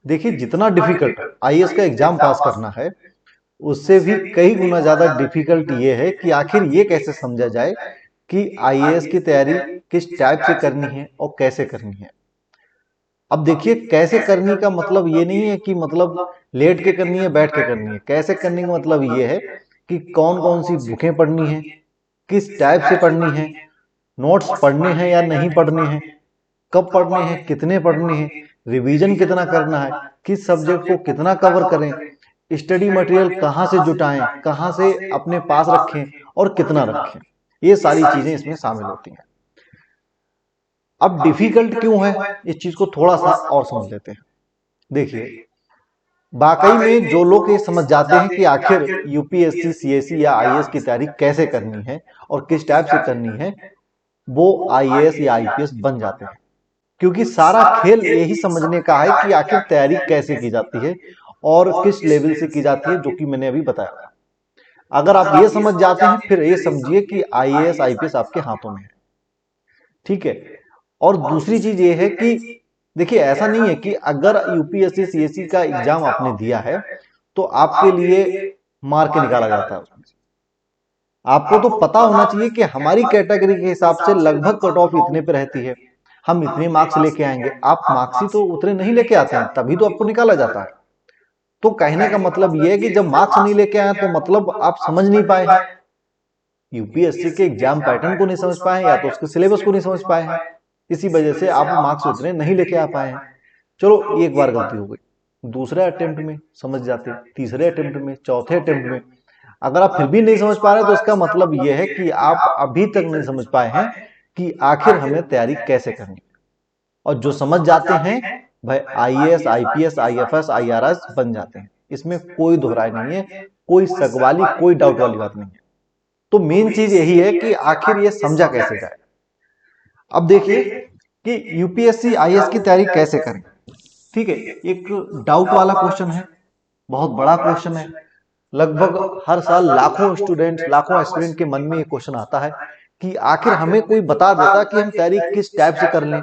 देखिए जितना difficult IAS का एग्जाम पास करना है, उससे भी कई गुना ज्यादा डिफिकल्ट ये है कि आखिर ये कैसे समझा जाए कि आईएएस की तैयारी किस टाइप से करनी है और कैसे करनी है। अब देखिए कैसे करनी का मतलब ये नहीं है कि मतलब लेट के करनी है बैठ के करनी है। कैसे करने का मतलब ये है कि कौन कौन सी बुकें पढ़नी है, किस टाइप से पढ़नी है, नोट्स पढ़ने हैं या नहीं पढ़ने हैं, कब पढ़ने हैं, कितने पढ़ने हैं, रिवीजन कितना करना है, किस सब्जेक्ट को कितना कवर करें, स्टडी मटेरियल कहाँ से जुटाएं, कहाँ से अपने पास रखें और कितना रखें। ये सारी चीजें इसमें शामिल होती हैं। अब डिफिकल्ट क्यों है, इस चीज को थोड़ा सा और समझ लेते हैं। देखिए वाकई में जो लोग ये समझ जाते हैं कि आखिर यूपीएससी सीएससी या आईएएस की तैयारी कैसे करनी है और किस टाइप से करनी है, वो आईएएस या आईपीएस बन जाते हैं। क्योंकि सारा खेल यही समझने का है कि आखिर तैयारी कैसे की जाती है और किस लेवल से की जाती है, जो कि मैंने अभी बताया था। अगर आप ये समझ जाते हैं फिर ये समझिए कि आईएएस आईपीएस आपके हाथों में है। ठीक है। और दूसरी चीज ये है कि देखिए ऐसा नहीं है कि अगर यूपीएससी सीएससी का एग्जाम आपने दिया है तो आपके लिए मार्क निकाला जाता है उसमें। आपको तो पता होना चाहिए कि हमारी कैटेगरी के हिसाब से लगभग कट ऑफ इतने पे रहती है, हम इतने मार्क्स लेके आएंगे। आप मार्क्स ही तो उतने नहीं लेके आते हैं, तभी तो आपको निकाला जाता है। तो कहने का मतलब यह है कि जब मार्क्स नहीं लेके आए तो मतलब आप समझ नहीं पाए हैं, यूपीएससी के एग्जाम पैटर्न को नहीं समझ पाए या तो उसके सिलेबस को नहीं समझ पाए हैं। इसी वजह से आप मार्क्स उतने नहीं लेके आ पाए हैं। चलो एक बार गलती हो गई, दूसरे अटेम्प्ट में समझ जाते, तीसरे अटेम्प्ट में, चौथे अटेम्प्ट में। अगर आप फिर भी नहीं समझ पा रहे तो इसका मतलब यह है कि आप अभी तक नहीं समझ पाए हैं कि आखिर हमें तैयारी कैसे करनी है। और जो समझ जाते हैं भाई आईएएस आईपीएस आईएफएस आईआरएस बन जाते हैं, इसमें कोई दोहराई नहीं है, कोई शक वाली कोई डाउट वाली बात नहीं है। तो मेन चीज यही है कि आखिर ये समझा कैसे जाए। अब देखिए कि यूपीएससी आईएएस की तैयारी कैसे करें। ठीक है, एक डाउट वाला क्वेश्चन है, बहुत बड़ा क्वेश्चन है। लगभग हर साल लाखों स्टूडेंट्स लाखों एस्पिरेंट के मन में ये क्वेश्चन आता है कि आखिर हमें कोई बता देता कि हम तैयारी किस टाइप से कर लें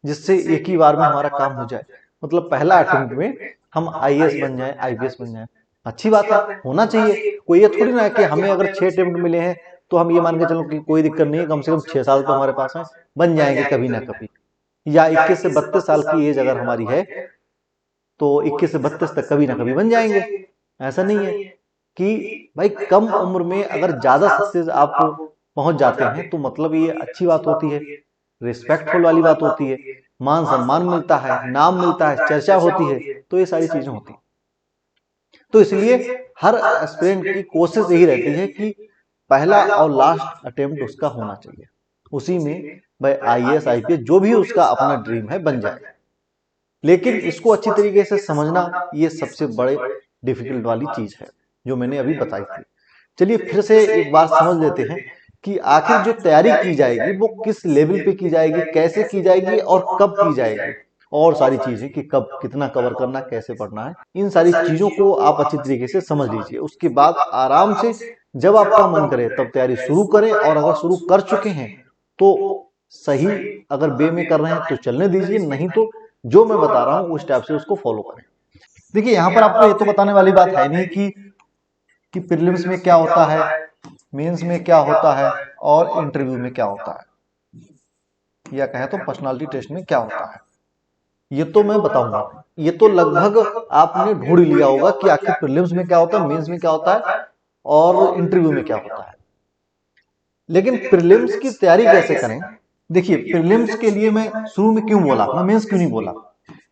जिससे एक ही बार में हमारा काम हो जाए। मतलब पहला अटेम्प्ट में हम आईएएस बन जाए आईपीएस बन जाए। अच्छी बात है, होना चाहिए। कोई ये थोड़ी ना है कि हमें अगर 6 अटेम्प्ट मिले हैं तो हम ये मान के चलो कि कोई दिक्कत नहीं है, कम से कम 6 साल तो हमारे पास है, बन जाएंगे कभी ना कभी। या 21 से 32 साल की एज अगर हमारी है तो 21 से 32 तक कभी ना कभी बन जाएंगे। ऐसा नहीं है कि भाई कम उम्र में अगर ज्यादा सक्सेस आप पहुंच जाते हैं तो मतलब ये अच्छी बात होती है, रिस्पेक्टफुल वाली बात होती है, मान सम्मान मिलता है, नाम मिलता है, चर्चा होती है, तो ये सारी चीजें होती हैं। तो इसलिए हर एस्पिरेंट की कोशिश यही रहती है कि पहला और लास्ट अटेम्प्ट उसका होना चाहिए, उसी में भाई आईएएस आईपीएस जो भी उसका अपना ड्रीम है बन जाए। लेकिन इसको अच्छी तरीके से समझना ये सबसे बड़े डिफिकल्ट वाली चीज है जो मैंने अभी बताई थी। चलिए फिर से एक बार समझ लेते हैं कि आखिर जो तैयारी की जाएगी वो किस लेवल पे की जाएगी, कैसे की जाएगी और कब की जाएगी, और सारी चीजें कि कब कितना कवर करना, कैसे पढ़ना है। इन सारी चीजों को आप अच्छी तरीके से समझ लीजिए। उसके बाद आराम से जब आपका मन करे तब तैयारी शुरू करें, और अगर शुरू कर चुके हैं तो सही, अगर वे में कर रहे हैं तो चलने दीजिए, नहीं तो जो मैं बता रहा हूं उस टाइप से उसको फॉलो करें। देखिए यहां पर आपको ये तो बताने वाली बात है नहीं कि प्रीलिम्स में क्या होता है, मेंस में क्या होता है और इंटरव्यू में क्या होता है, या कहें तो पर्सनालिटी टेस्ट में क्या होता है। ये तो मैं बताऊंगा, ये तो लगभग आपने ढूंढ लिया होगा कि आखिर प्रीलिम्स में क्या होता है, मेंस में क्या होता है और इंटरव्यू में क्या होता है। लेकिन प्रीलिम्स की तैयारी कैसे करें। देखिए प्रीलिम्स के लिए मैं शुरू में क्यों बोला, मैं मेंस क्यों नहीं बोला,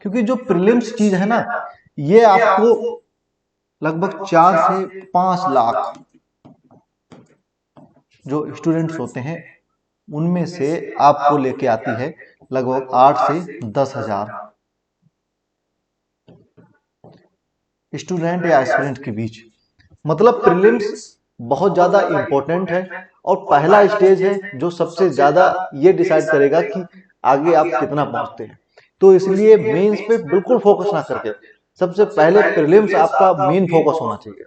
क्योंकि जो प्रीलिम्स चीज है ना, ये आपको लगभग 4 से 5 लाख जो स्टूडेंट्स होते हैं उनमें से आपको लेके आती है लगभग 8 से 10,000 स्टूडेंट या एस्पिरेंट के बीच। मतलब प्रीलिम्स बहुत ज्यादा इंपॉर्टेंट है और पहला स्टेज है जो सबसे ज्यादा ये डिसाइड करेगा कि आगे आप कितना पहुंचते हैं। तो इसलिए मेंस पे बिल्कुल फोकस ना करके सबसे पहले प्रीलिम्स आपका मेन फोकस होना चाहिए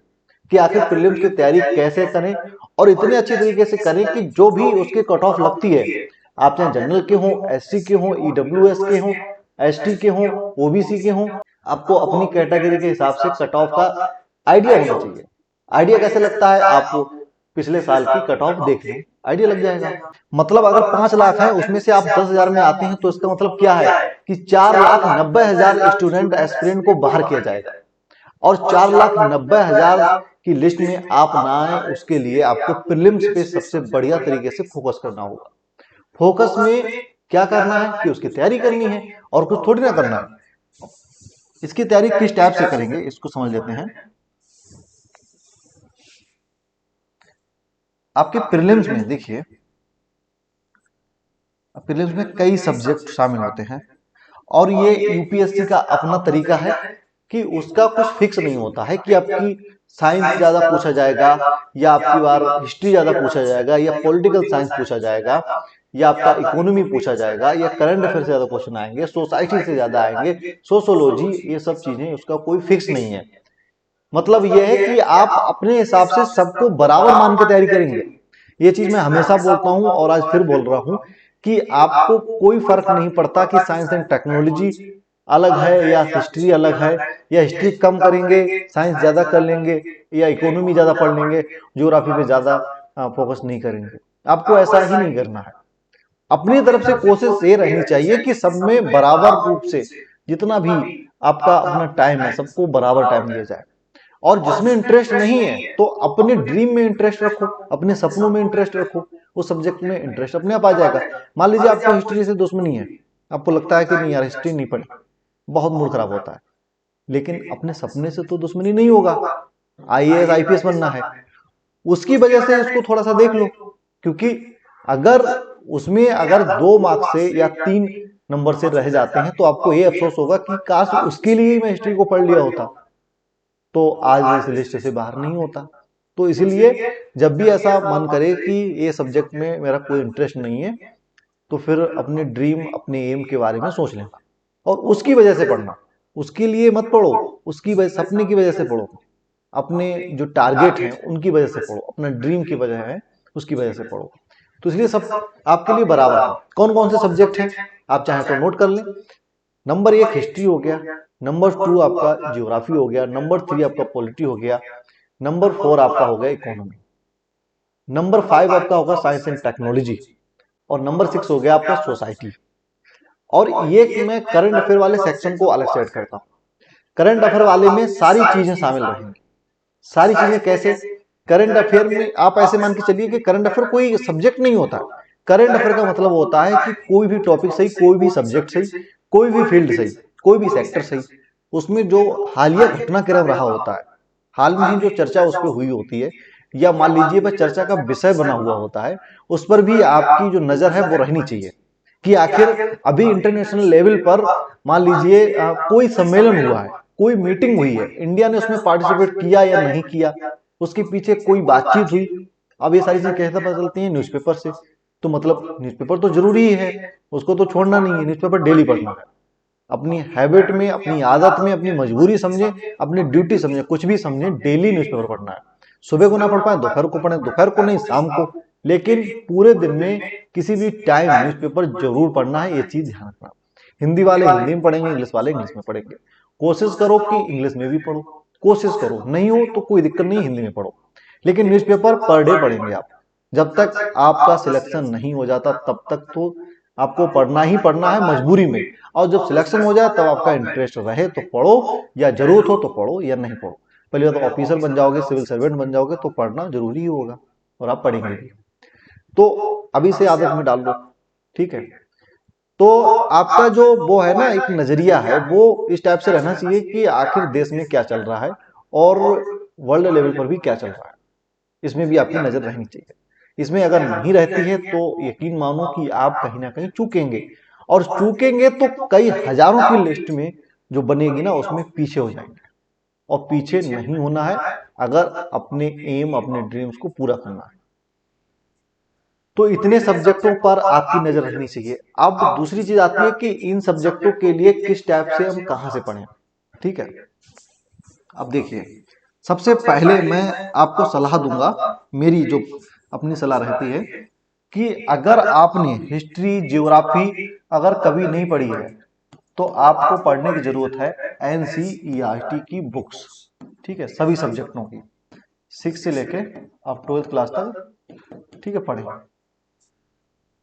कि आखिर प्रीलिम्स की तैयारी कैसे करें, और इतने अच्छे तरीके से करें कि जो भी उसके कट ऑफ लगती है, आप चाहे जनरल के हों, एससी के हों, ईडब्ल्यूएस के हों, एसटी के हों, ओबीसी के हों, आपको अपनी कैटेगरी के हिसाब से कट ऑफ का आइडिया होना चाहिए। आइडिया कैसे लगता है, आपको पिछले साल की कट ऑफ देख लें, आइडिया लग जाएगा। मतलब अगर 5 लाख है उसमें से आप 10,000 में आते हैं तो इसका मतलब क्या है कि 4,90,000 स्टूडेंट एस्पिरेंट को बाहर किया जाएगा, और 4,90,000 की लिस्ट में आप ना आए उसके लिए आपको प्रीलिम्स पे सबसे बढ़िया तरीके से फोकस करना होगा। फोकस में क्या करना है कि उसकी तैयारी करनी है और कुछ थोड़ी ना करना है। इसकी तैयारी किस टाइप से करेंगे इसको समझ लेते हैं। आपके प्रीलिम्स में देखिए, प्रीलिम्स में कई सब्जेक्ट शामिल होते हैं, और ये यूपीएससी का अपना तरीका है कि उसका कुछ फिक्स नहीं होता है कि आपकी साइंस ज्यादा पूछा जाएगा, या आपकी बार हिस्ट्री ज्यादा पूछा जाएगा, या पॉलिटिकल साइंस पूछा जाएगा, या आपका इकोनॉमी पूछा जाएगा, या करंट अफेयर से ज्यादा क्वेश्चन आएंगे, सोसाइटी से ज्यादा आएंगे, सोशोलॉजी, ये सब चीजें उसका कोई फिक्स नहीं है। मतलब ये है कि आप अपने हिसाब से सबको बराबर मान के तैयारी करेंगे। ये चीज मैं हमेशा बोलता हूं और आज फिर बोल रहा हूं कि आपको कोई फर्क नहीं पड़ता कि साइंस एंड टेक्नोलॉजी अलग है या हिस्ट्री अलग है, या हिस्ट्री कम करेंगे साइंस ज्यादा कर लेंगे, या इकोनॉमी ज्यादा पढ़ लेंगे ज्योग्राफी पे ज्यादा फोकस नहीं करेंगे। आपको ऐसा ही नहीं करना है। अपनी तरफ से कोशिश ये रहनी चाहिए कि सब में बराबर रूप से जितना भी आपका अपना टाइम है सबको बराबर टाइम दिया जाए। और जिसमें इंटरेस्ट नहीं है तो अपने ड्रीम में इंटरेस्ट रखो, अपने सपनों में इंटरेस्ट रखो, उस सब्जेक्ट में इंटरेस्ट अपने आप आ जाएगा। मान लीजिए आपको हिस्ट्री से दुश्मनी है, आपको लगता है कि नहीं यार हिस्ट्री नहीं पढ़ी, बहुत मूड खराब होता है, लेकिन अपने सपने से तो दुश्मनी नहीं होगा, आईएएस आईपीएस बनना है, उसकी वजह से उसको थोड़ा सा देख लो। क्योंकि अगर उसमें अगर 2 मार्क्स से या 3 नंबर से रह जाते हैं तो आपको ये अफसोस होगा कि काश उसके लिए मैं हिस्ट्री को पढ़ लिया होता तो आज इस लिस्ट से बाहर नहीं होता। तो इसीलिए जब भी ऐसा मन करे कि ये सब्जेक्ट में मेरा कोई इंटरेस्ट नहीं है तो फिर अपने ड्रीम अपने एम के बारे में सोच लेना और उसकी वजह से पढ़ना। उसके लिए मत पढ़ो, उसकी वजह सपने की वजह से पढ़ो, अपने जो टारगेट हैं उनकी वजह से पढ़ो, अपना ड्रीम की वजह है उसकी वजह से पढ़ो। तो इसलिए सब आपके लिए बराबर है। कौन कौन से सब्जेक्ट हैं आप चाहे तो नोट कर लें। नंबर 1 हिस्ट्री हो गया, नंबर 2 आपका ज्योग्राफी हो गया, नंबर 3 आपका पॉलिटी हो गया, नंबर 4 आपका हो गया इकोनॉमी, नंबर 5 आपका होगा साइंस एंड टेक्नोलॉजी, और नंबर 6 हो गया आपका सोसाइटी। और ये मैं करंट अफेयर वाले सेक्शन को अलग से ऐड करता हूँ। करंट अफेयर वाले में सारी चीजें शामिल रहेंगी। सारी चीजें कैसे? करंट अफेयर में आप ऐसे मान के चलिए कि करंट अफेयर कोई सब्जेक्ट नहीं होता। करंट अफेयर का मतलब होता है कि कोई भी टॉपिक सही, कोई भी सब्जेक्ट सही, कोई भी फील्ड सही, कोई भी सेक्टर सही, उसमें जो हालिया घटनाक्रम रहा होता है, हाल में ही जो चर्चा उस पर हुई होती है, या मान लीजिए वह चर्चा का विषय बना हुआ होता है, उस पर भी आपकी जो नजर है वो रहनी चाहिए कि आखिर अभी इंटरनेशनल लेवल पर मान लीजिए कोई सम्मेलन हुआ है, कोई मीटिंग हुई है, इंडिया ने उसमें पार्टिसिपेट किया या नहीं किया, उसके पीछे कोई बातचीत हुई। अब ये सारी चीजें कैसे पता चलती हैं? न्यूज़पेपर से। तो मतलब न्यूज़पेपर तो जरूरी ही है, उसको तो छोड़ना नहीं है, न्यूज़पेपर डेली पढ़ना है। अपनी हैबिट में, अपनी आदत में, अपनी मजबूरी समझे, अपनी ड्यूटी समझे, कुछ भी समझे, डेली न्यूज़पेपर पढ़ना है। सुबह को ना पढ़ पाए दोपहर को पढ़े, दोपहर को नहीं शाम को, लेकिन पूरे दिन में किसी भी टाइम न्यूज़पेपर जरूर पढ़ना है, ये चीज ध्यान रखना। हिंदी वाले हिंदी में पढ़ेंगे, इंग्लिश वाले इंग्लिश में पढ़ेंगे। कोशिश करो कि इंग्लिश में भी पढ़ो, कोशिश करो, नहीं हो तो कोई दिक्कत नहीं, हिंदी में पढ़ो, लेकिन न्यूज़पेपर पर डे पढ़ेंगे आप। जब तक आपका सिलेक्शन नहीं हो जाता तब तक तो आपको पढ़ना ही पढ़ना है मजबूरी में, और जब सिलेक्शन हो जाए तब आपका इंटरेस्ट रहे तो पढ़ो, या जरूरत हो तो पढ़ो या नहीं पढ़ो। पहले तो ऑफिसर बन जाओगे, सिविल सर्वेंट बन जाओगे तो पढ़ना जरूरी ही होगा, और आप पढ़ेंगे भी। तो अभी से आदत में डाल लो, ठीक है। तो आपका जो वो है ना एक नजरिया है, वो इस टाइप से रहना चाहिए कि आखिर देश में क्या चल रहा है और वर्ल्ड लेवल पर भी क्या चल रहा है, इसमें भी आपकी नजर रहनी चाहिए। इसमें अगर नहीं रहती है तो यकीन मानो कि आप कहीं ना कहीं चूकेंगे, और चूकेंगे तो कई हजारों की लिस्ट में जो बनेगी ना उसमें पीछे हो जाएंगे, और पीछे नहीं होना है अगर अपने एम अपने ड्रीम्स को पूरा करना है। तो इतने सब्जेक्टों पर आपकी नजर रखनी चाहिए। अब दूसरी चीज आती है कि इन सब्जेक्टों के लिए किस टाइप से हम कहां से पढ़ें, ठीक है। अब देखिए, सबसे पहले मैं आपको सलाह दूंगा, मेरी जो अपनी सलाह रहती है कि अगर आपने हिस्ट्री ज्योग्राफी अगर कभी नहीं पढ़ी है तो आपको पढ़ने की जरूरत है एनसीईआरटी की बुक्स, ठीक है, सभी सब्जेक्टों की, 6 से लेके अब 12th क्लास तक, ठीक है, पढ़ें।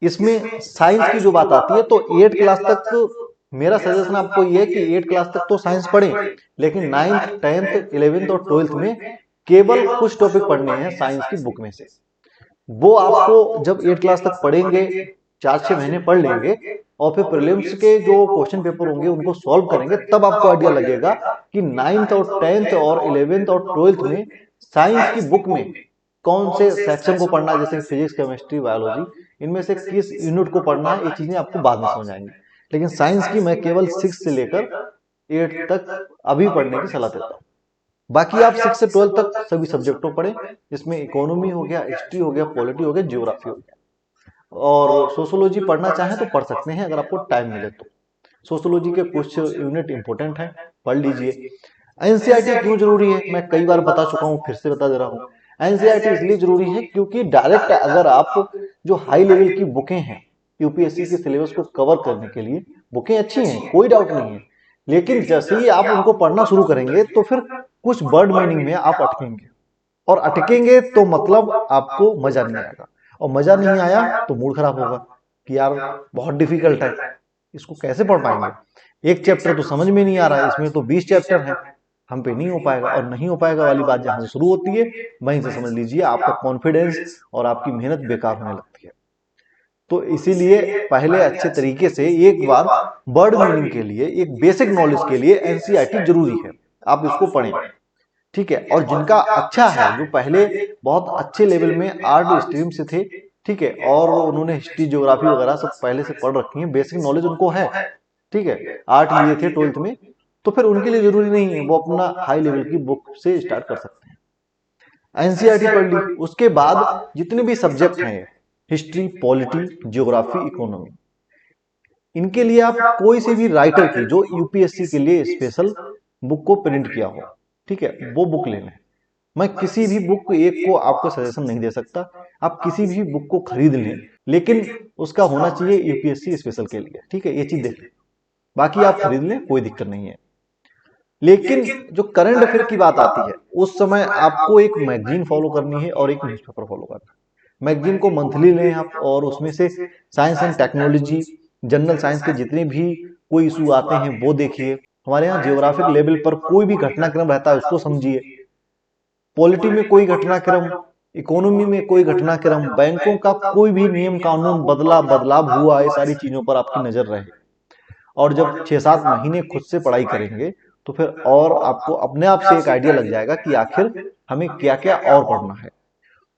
इसमें साइंस की जो बात आती है तो 8th क्लास तक मेरा सजेशन आपको ये है कि 8th क्लास तक तो साइंस पढ़ें, लेकिन 9th 10th 11th और 12th में केवल कुछ टॉपिक पढ़ने हैं साइंस की बुक में से। वो आपको जब 8th क्लास तक पढ़ेंगे, 4-6 महीने पढ़ लेंगे और फिर प्रीलिम्स के जो क्वेश्चन पेपर होंगे उनको सॉल्व करेंगे, तब आपको आइडिया लगेगा कि 9th और 10th और 11th और 12th में साइंस की बुक में कौन से सेक्शन को पढ़ना है, जैसे फिजिक्स केमिस्ट्री बायोलॉजी, इनमें से किस यूनिट को पढ़ना है, ये चीजें आपको बाद में समझ आएंगी। लेकिन साइंस की मैं केवल 6 से लेकर 8 तक अभी पढ़ने की सलाह देता हूँ। बाकी आप 6 से 12 तक सभी सब्जेक्टों पढ़ें, जिसमें इकोनॉमी हो गया, हिस्ट्री हो गया, पॉलिटी हो गया, ज्योग्राफी हो गया, और सोशोलॉजी पढ़ना चाहें तो पढ़ सकते हैं अगर आपको टाइम मिले तो। सोशोलॉजी के कुछ यूनिट इंपॉर्टेंट हैं, पढ़ लीजिए। एनसीईआरटी क्यों जरूरी है, मैं कई बार बता चुका हूं, फिर से बता दे रहा हूं। एनसीईआरटी इसलिए जरूरी है क्योंकि डायरेक्ट अगर आप जो हाई लेवल की बुकें हैं यूपीएससी के सिलेबस को कवर करने के लिए, बुकें अच्छी हैं, कोई डाउट नहीं है, लेकिन जैसे ही आप उनको पढ़ना शुरू करेंगे तो फिर कुछ वर्ड मीनिंग में आप अटकेंगे, और अटकेंगे तो मतलब आपको मजा नहीं आएगा, और मजा नहीं आया तो मूड खराब होगा कि यार बहुत डिफिकल्ट है, इसको कैसे पढ़ पाएंगे, एक चैप्टर तो समझ में नहीं आ रहा है, इसमें तो 20 चैप्टर है, हम पे नहीं हो पाएगा। और नहीं हो पाएगा वाली बात जहां से शुरू होती है, वहीं से समझ लीजिए आपका कॉन्फिडेंस और आपकी मेहनत बेकार होने लगती है। तो इसीलिए पहले अच्छे तरीके से एक बार वर्ड मीनिंग के लिए, एक बेसिक नॉलेज के लिए एनसीईआरटी जरूरी है, आप इसको पढ़ें, ठीक है। और जिनका अच्छा है, जो पहले बहुत अच्छे लेवल में आर्ट स्ट्रीम से थे, ठीक है, और उन्होंने हिस्ट्री ज्योग्राफी वगैरह सब पहले से पढ़ रखी है, बेसिक नॉलेज उनको है, ठीक है, आर्ट लिए थे 12th में, तो फिर उनके लिए जरूरी नहीं है, वो अपना हाई लेवल की बुक से स्टार्ट कर सकते हैं। एनसीईआरटी पढ़ ली, उसके बाद जितने भी सब्जेक्ट हैं, हिस्ट्री, पॉलिटी, ज्योग्राफी, इकोनॉमी, इनके लिए आप कोई से भी राइटर की जो यूपीएससी के लिए स्पेशल बुक को प्रिंट किया हो, ठीक है, वो बुक लेना है। मैं किसी भी बुक एक को आपको सजेशन नहीं दे सकता, आप किसी भी बुक को खरीद लें, लेकिन उसका होना चाहिए यूपीएससी स्पेशल के लिए, ठीक है, ये चीज देख लें, बाकी आप खरीद लें, कोई दिक्कत नहीं है। लेकिन जो करंट अफेयर की बात आती है, उस समय आपको एक मैगजीन फॉलो करनी है और एक न्यूज़पेपर फॉलो करना है। मैगजीन को मंथली लें आप, और उसमें से science and technology, general science के जितने भी कोई इशू आते हैं वो देखिए। हमारे यहाँ जियोग्राफिक लेवल पर कोई भी घटनाक्रम रहता है उसको समझिए, पॉलिटी में कोई घटनाक्रम, इकोनॉमी में कोई घटनाक्रम, बैंकों का कोई भी नियम कानून बदलाव हुआ, ये सारी चीजों पर आपकी नजर रहे। और जब 6-7 महीने खुद से पढ़ाई करेंगे तो फिर और आपको अपने आप से एक आइडिया लग जाएगा कि आखिर हमें क्या क्या और पढ़ना है।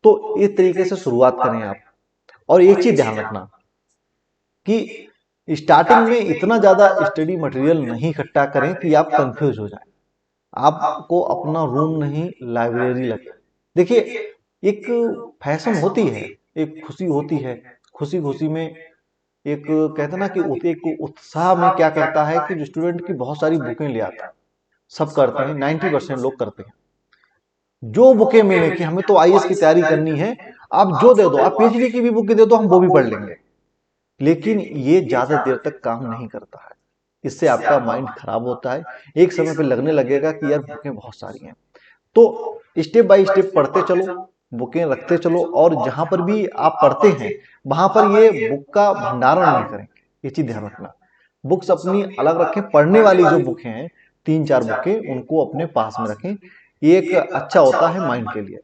तो इस तरीके से शुरुआत करें आप। और एक चीज ध्यान रखना कि स्टार्टिंग में इतना ज्यादा स्टडी मटेरियल नहीं इकट्ठा करें कि आप कंफ्यूज हो जाए, आपको अपना रूम नहीं लाइब्रेरी लगे। देखिए, एक फैशन होती है, एक खुशी होती है, खुशी खुशी में एक कहते ना कि एक उत्साह में क्या करता है कि जो स्टूडेंट की बहुत सारी बुकें ले आता है, सब करते हैं, 90% लोग करते हैं। जो बुकें मिले कि हमें तो आईएएस की तैयारी करनी है, आप जो दे दो, आप पीएचडी की भी बुक दे दो, हम वो भी पढ़ लेंगे, लेकिन ये ज्यादा देर तक काम नहीं करता है, इससे आपका माइंड खराब होता है। एक समय पे लगने लगेगा कि यार बुकें बहुत सारी हैं। तो स्टेप बाय स्टेप पढ़ते चलो, बुकें रखते चलो, और जहां पर भी आप पढ़ते हैं वहां पर ये बुक का भंडारण नहीं करेंगे, ये चीज ध्यान रखना। बुक्स अपनी अलग रखें, पढ़ने वाली जो बुकें हैं 3-4 बुकें उनको अपने पास में रखें, ये एक अच्छा होता है माइंड के लिए,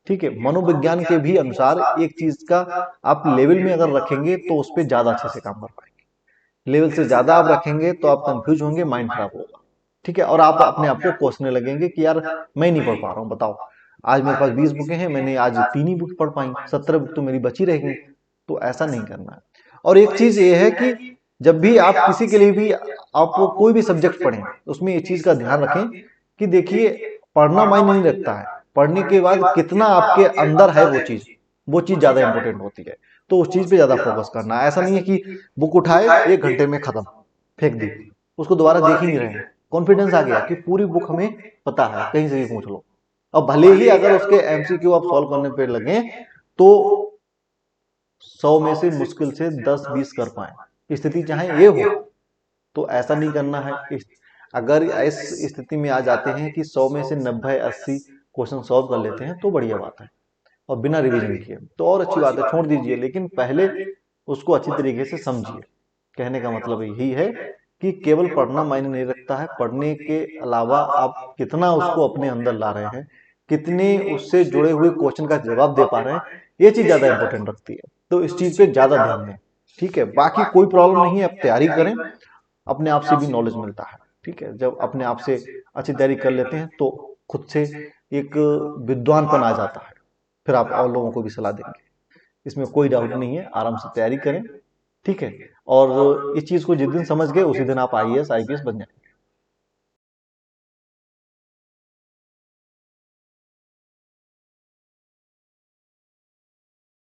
ठीक है। मनोविज्ञान के भी अनुसार एक चीज का आप लेवल में अगर रखेंगे तो उस पर ज्यादा अच्छे से काम कर पाएंगे, लेवल से ज्यादा आप रखेंगे तो आप कंफ्यूज होंगे, माइंड खराब होगा, ठीक है, और आप अपने आप को कोसने लगेंगे कि यार मैं नहीं पढ़ पा रहा हूँ, बताओ, आज मेरे पास 20 बुकें हैं, मैंने आज 3 ही बुक पढ़ पाई, 17 बुक तो मेरी बची रहेगी। तो ऐसा नहीं करना है। और एक चीज ये है कि जब भी आप किसी के लिए भी आप कोई भी सब्जेक्ट पढ़ें, उसमें इस चीज का ध्यान रखें कि देखिए, पढ़ना मायने नहीं रखता है, पढ़ने के बाद कितना आपके अंदर है वो चीज ज्यादा इंपॉर्टेंट होती है। तो उस चीज पे ज्यादा फोकस करना है। ऐसा नहीं है कि बुक उठाए 1 घंटे में खत्म, फेंक दी, उसको दोबारा देख ही नहीं रहे हैं, कॉन्फिडेंस आ गया कि पूरी बुक हमें पता है, कहीं से भी पूछ लो। और भले ही अगर उसके एमसीक्यू आप सॉल्व करने पे लगे तो 100 में से मुश्किल से 10-20 कर पाए, स्थिति चाहे ये हो, तो ऐसा नहीं करना है। अगर इस स्थिति में आ जाते हैं कि 100 में से 90-80 क्वेश्चन सॉल्व कर लेते हैं तो बढ़िया बात है, और बिना रिवीजन किए तो और अच्छी बात है, छोड़ दीजिए, लेकिन पहले उसको अच्छी तरीके से समझिए। कहने का मतलब यही है कि केवल पढ़ना मायने नहीं रखता है, पढ़ने के अलावा आप कितना उसको अपने अंदर ला रहे हैं, कितने उससे जुड़े हुए क्वेश्चन का जवाब दे पा रहे हैं, ये चीज ज्यादा इंपॉर्टेंट रखती है। तो इस चीज पे ज्यादा ध्यान दें। ठीक है, बाकी कोई प्रॉब्लम नहीं है, आप तैयारी करें, अपने आप से भी नॉलेज मिलता है। ठीक है, जब अपने आप से अच्छी तैयारी कर लेते हैं तो खुद से एक विद्वानपन आ जाता है, फिर आप और लोगों को भी सलाह देंगे, इसमें कोई डाउट नहीं है। आराम से तैयारी करें। ठीक है, और इस चीज को जिस दिन समझ गए उसी दिन आप आईएएस आईपीएस बन जाएंगे।